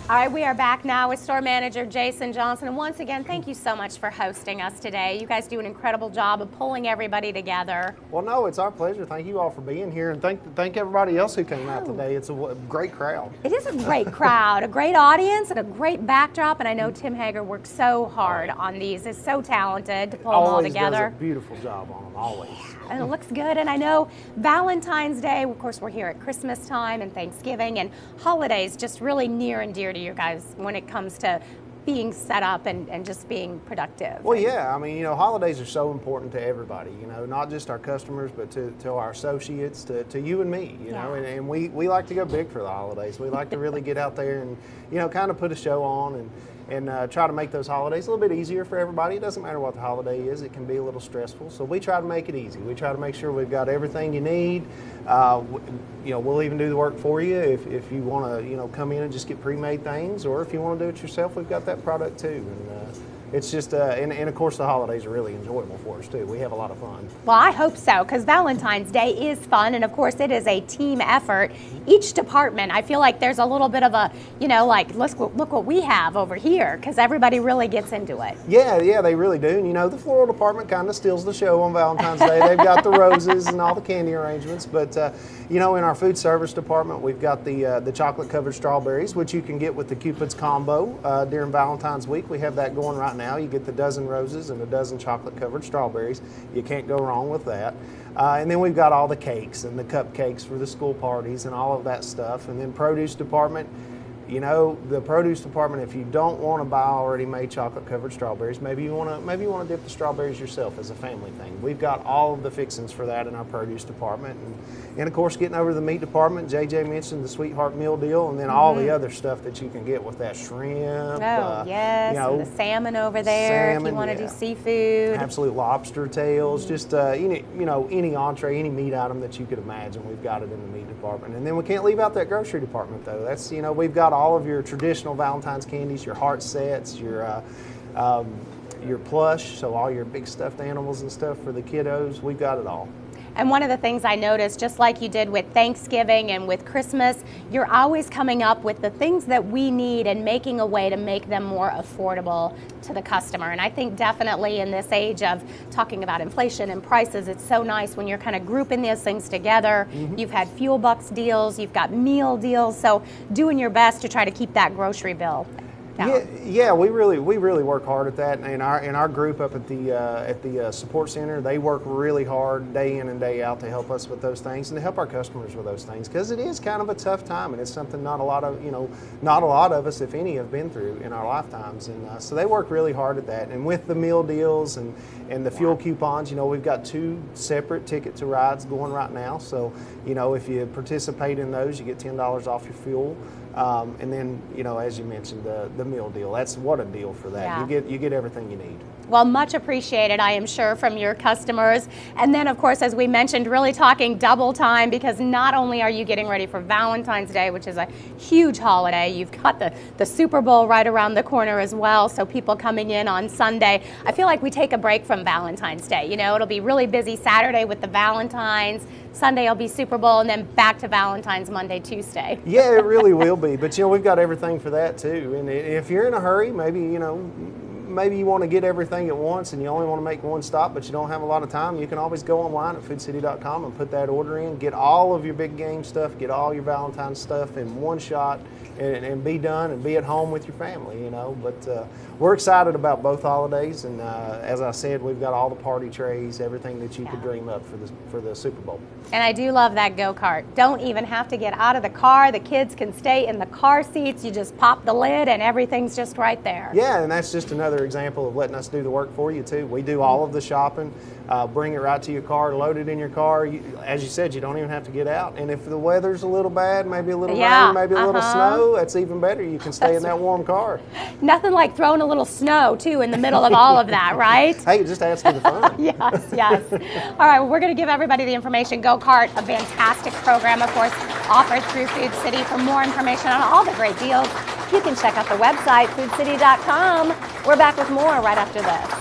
All right, we are back now with store manager Jason Johnson. And once again, thank you so much for hosting us today. You guys do an incredible job of pulling everybody together. Well, no, it's our pleasure. Thank you all for being here, and thank everybody else who came out today. It's a great crowd. It is a great crowd, a great audience, and a great backdrop. And I know Tim Hager works so hard on these. He's so talented to pull them all together. Always does a beautiful job on them, always. And it looks good. And I know Valentine's Day, of course, we're here at Christmas time and Thanksgiving, and holidays just really near and dear to you guys when it comes to being set up and just being productive. Well, yeah, I mean, holidays are so important to everybody, not just our customers, but to our associates, to you and me, know, and we like to go big for the holidays. We like to really get out there and, kind of put a show on and try to make those holidays a little bit easier for everybody. It doesn't matter what the holiday is, it can be a little stressful. So we try to make it easy. We try to make sure we've got everything you need. We'll even do the work for you if you want to, come in and just get pre-made things, or if you want to do it yourself, we've got that product too. And it's just, and of course the holidays are really enjoyable for us too. We have a lot of fun. Well, I hope so, because Valentine's Day is fun, and of course it is a team effort. Each department, I feel like there's a little bit of a, like, look what we have over here, because everybody really gets into it. Yeah, they really do. And the Floral Department kind of steals the show on Valentine's Day. They've got the roses and all the candy arrangements, but in our food service department, we've got the chocolate covered strawberries, which you can get with the Cupid's combo during Valentine's week. We have that going right now. You get the dozen roses and a dozen chocolate covered strawberries. You can't go wrong with that. And then we've got all the cakes and the cupcakes for the school parties and all of that stuff. And then produce department, the produce department, if you don't want to buy already made chocolate covered strawberries, maybe you want to dip the strawberries yourself as a family thing. We've got all of the fixings for that in our produce department. And of course, getting over to the meat department, JJ mentioned the Sweetheart Meal Deal, and then all the other stuff that you can get with that shrimp. Oh, yes, and the salmon over there if you want to do seafood. Absolute lobster tails, just any entree, any meat item that you could imagine, we've got it in the meat department. And then we can't leave out that grocery department though. That's, we've got all of your traditional Valentine's candies, your heart sets, your plush, so all your big stuffed animals and stuff for the kiddos, we've got it all. And one of the things I noticed, just like you did with Thanksgiving and with Christmas, you're always coming up with the things that we need and making a way to make them more affordable to the customer. And I think definitely in this age of talking about inflation and prices, it's so nice when you're kind of grouping these things together. You've had fuel bucks deals, you've got meal deals, so doing your best to try to keep that grocery bill down. Yeah, we really work hard at that. And our group up at the support center, they work really hard day in and day out to help us with those things and to help our customers with those things, because it is kind of a tough time, and it's something not a lot of us, if any, have been through in our lifetimes. And so they work really hard at that. And with the meal deals and the fuel coupons, we've got 2 separate ticket to rides going right now. So if you participate in those, you get $10 off your fuel. And then, as you mentioned, the meal deal. That's what a deal for that. Yeah. You get everything you need. Well, much appreciated, I am sure, from your customers. And then, of course, as we mentioned, really talking double time, because not only are you getting ready for Valentine's Day, which is a huge holiday, you've got the Super Bowl right around the corner as well, so people coming in on Sunday. I feel like we take a break from Valentine's Day. It'll be really busy Saturday with the Valentines, Sunday will be Super Bowl, and then back to Valentine's Monday, Tuesday. Yeah, it really will be. But, we've got everything for that, too. And if you're in a hurry, maybe you want to get everything at once and you only want to make one stop, but you don't have a lot of time, you can always go online at foodcity.com and put that order in, get all of your big game stuff, get all your Valentine's stuff in one shot, and be done and be at home with your family, But we're excited about both holidays, and as I said, we've got all the party trays, everything that you could dream up for the Super Bowl. And I do love that go-kart. Don't even have to get out of the car. The kids can stay in the car seats. You just pop the lid and everything's just right there. Yeah, and that's just another example of letting us do the work for you too. We do all of the shopping, bring it right to your car, load it in your car. As you said, you don't even have to get out. And if the weather's a little bad, maybe a little rain, maybe a little snow, that's even better. You can stay in that warm car. Nothing like throwing a little snow too in the middle of all of that, right? Hey, it just adds to the fun. Yes. All right, well, we're going to give everybody the information. Go-Kart, a fantastic program, of course, offered through Food City. For more information on all the great deals, you can check out the website, foodcity.com. We're back with more right after this.